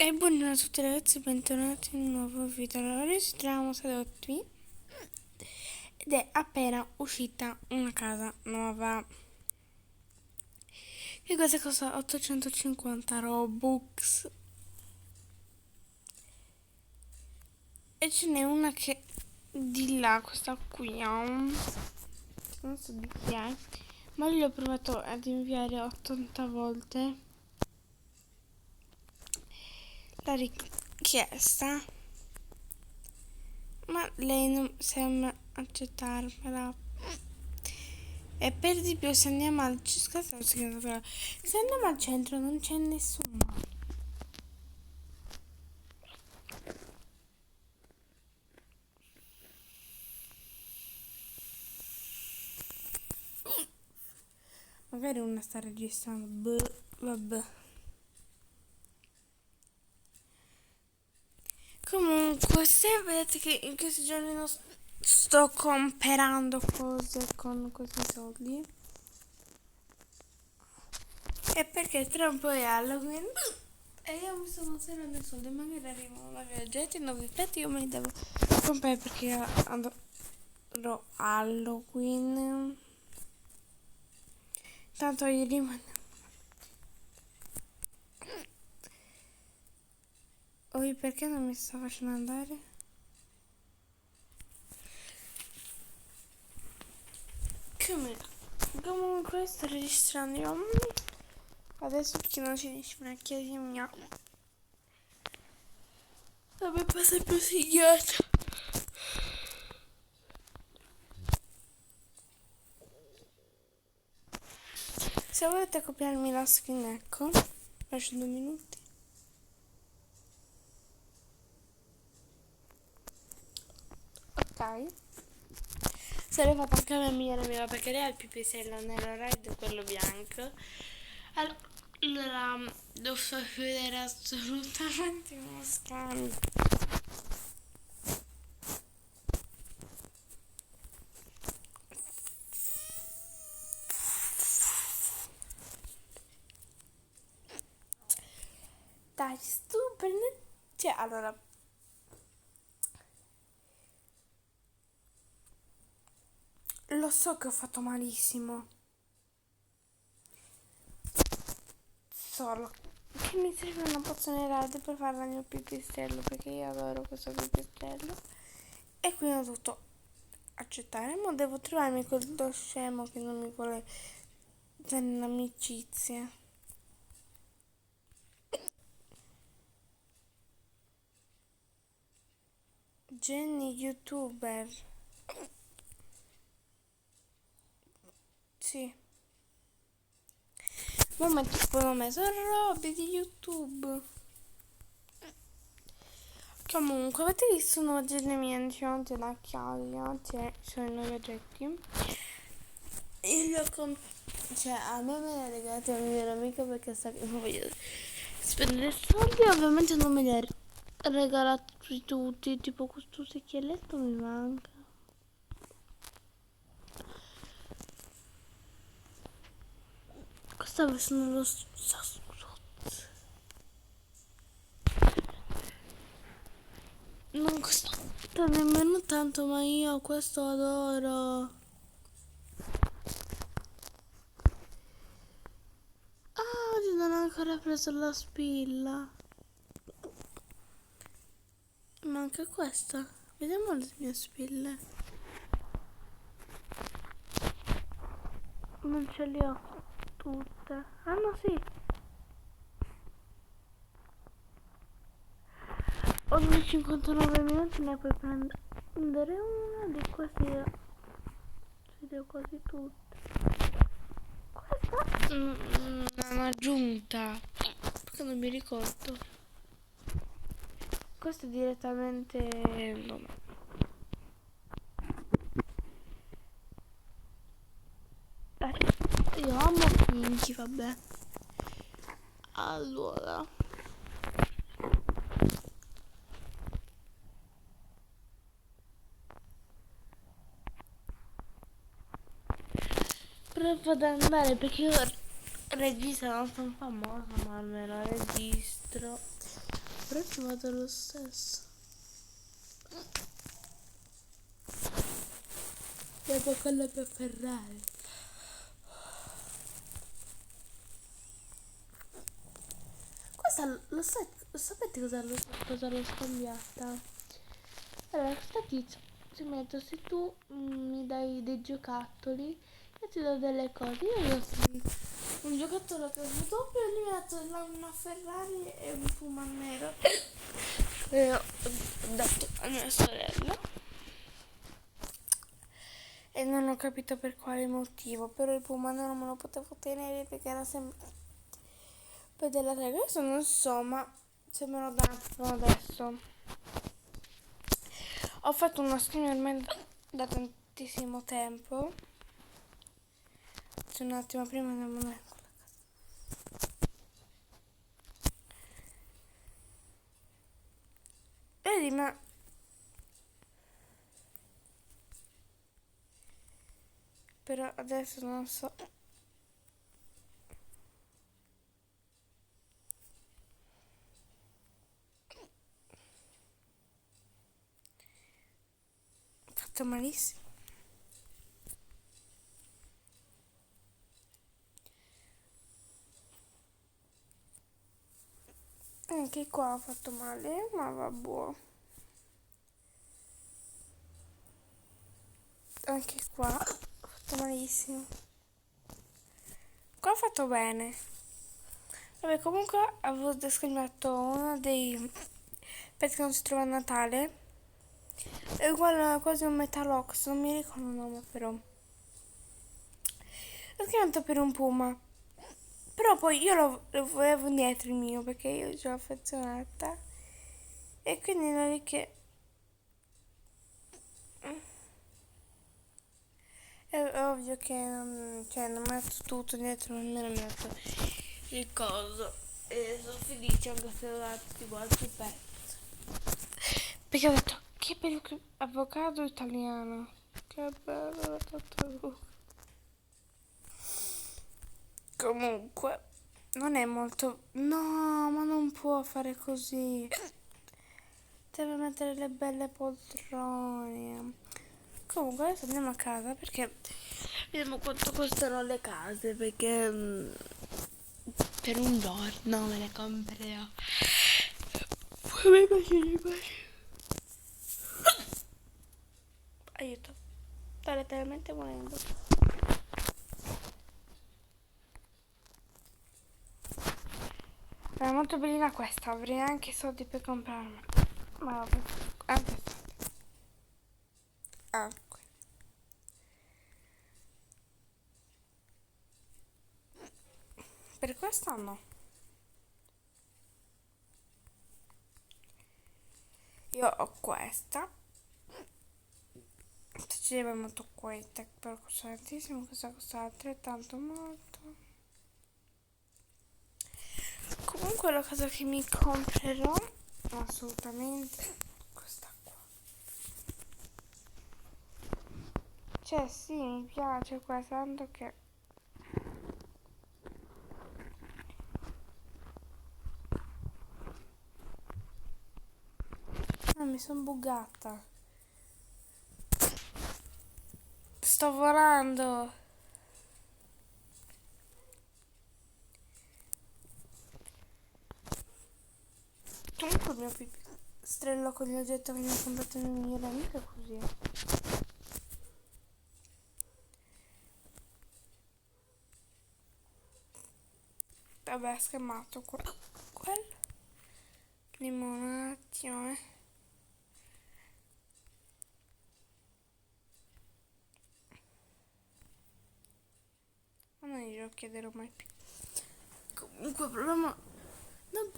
E buongiorno a tutti ragazzi, bentornati in un nuovo video. Allora, registriamo Sedotti ed è appena uscita una casa nuova. Che cosa costa? 850 Robux. E ce n'è una che di là, questa qui, non so di chi è, ma io l'ho provato ad inviare 80 volte la richiesta, ma lei non sembra accettarmela. E per di più, se andiamo al centro non c'è nessuno. Magari una sta registrando. Vabbè. Comunque, se vedete che in questi giorni non sto comprando cose con questi soldi, è perché tra un po' è Halloween e io mi sto conservando i soldi. Magari arrivano nuovi oggetti, nuovi effetti, io me li devo comprare perché io adoro Halloween. Tanto gli rimane. Oi, perché non mi sta facendo andare? Comunque sto registrando io. Adesso perché non si dice una chiesa mia. Vabbè, passa più sigliata. Se volete copiarmi la screen, ecco, lascio 2 minuti. Ok. Se l'hai fatta anche la mia migliore amica perché lei ha il pipistrello nero red, quello bianco. Allora, devo far vedere assolutamente uno scambio. Dai, stupendo. Cioè, allora, lo so che ho fatto malissimo. Solo che mi serve una pozione red per fare il mio pipistrello perché io adoro questo pipistrello. E quindi ho dovuto accettare. Ma devo trovarmi quello scemo che non mi vuole dare l'amicizia. Jenny YouTuber. Sì. Ma tipo ho messo robe di YouTube. Comunque, avete visto un nuovo aggiornamento della chiave? Cioè, sono i nuovi oggetti. Io li ho cioè, a me me l'ha regalato la mia migliore amica perché sa che non voglio spendere soldi. Ovviamente non me li ha regalati tutti. Tipo questo secchieletto mi manca. Questa sono lo stesso. Non costa nemmeno tanto, ma io questo adoro. Ah, oggi non ho ancora preso la spilla. Manca questa. Vediamo le mie spille. Non ce le ho tutte. Ah no, sì. Ogni 59 minuti ne puoi prendere una di questi. Ce le ho quasi tutte. Questa non l'hanno aggiunta. Perché non mi ricordo. Questo è direttamente. No. Io amo Pinky, vabbè. Allora. Provo ad andare perché io registro, non sono famosa, ma almeno registro. però ci vado lo stesso. Devo con la mia Ferrari. Questa sapete cosa l'ho scambiata? Allora, questa tizia si mette, se tu mi dai dei giocattoli, io ti do delle cose. Io gli ho dato un giocattolo che ho avuto, poi lui mi ha dato una Ferrari e un Puma nero. E ho dato a mia sorella. E non ho capito per quale motivo, però il Puma non me lo potevo tenere perché era sempre poi della Lega. Adesso non so, ma se me lo danno adesso. Ho fatto uno stream ormai da tantissimo tempo. Un attimo prima andiamo a vedi, ma però adesso non so. Ho fatto malissimo. Anche qua ho fatto male, ma vabbè. Anche qua ho fatto malissimo. Qua ho fatto bene. Vabbè, comunque avevo scambiato uno dei pezzi che non si trova a Natale. È uguale quasi un Metalox, non mi ricordo il nome però. L'ho scambiato per un Puma. Però poi io lo volevo indietro il mio perché io ci ho affezionata. E quindi non è che... È ovvio che non metto tutto dietro, nemmeno metto il coso. E sono felice anche se ho dato tipo altri pezzi. Perché ho detto, che bello che avvocato italiano. Che bello la tartaruga. Comunque, non è molto... No, ma non può fare così. Deve mettere le belle poltrone. Comunque adesso andiamo a casa perché vediamo quanto costano le case, perché per un giorno me le comprerò. Come faccio? Aiuto, sto letteralmente morendo. È molto bellina questa, avrei anche soldi per comprarla. Ma vabbè, anche soldi. Anche. Per questa no. Io ho questa. Ci deve molto questa, però costa tantissimo, questa costa altrettanto molto. Comunque la cosa che mi comprerò assolutamente questa qua. Cioè sì, mi piace qua tanto che mi sono buggata. Sto volando. Comunque il mio pipistrello con gli oggetti che mi ha comprato il mio migliore amico è così. Vabbè, ha scamato quello. Vediamo un attimo, Ma non glielo chiederò mai più. Comunque il problema... Non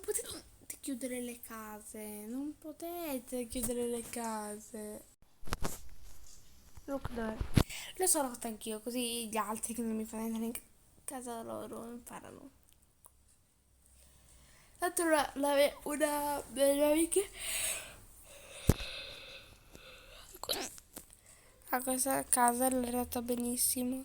potete chiudere le case. Non potete chiudere le case. Look dove. Lo so fatto anch'io, così gli altri che non mi fanno entrare in casa loro imparano. Tanto una delle mie amiche a questa casa l'ha andata benissimo.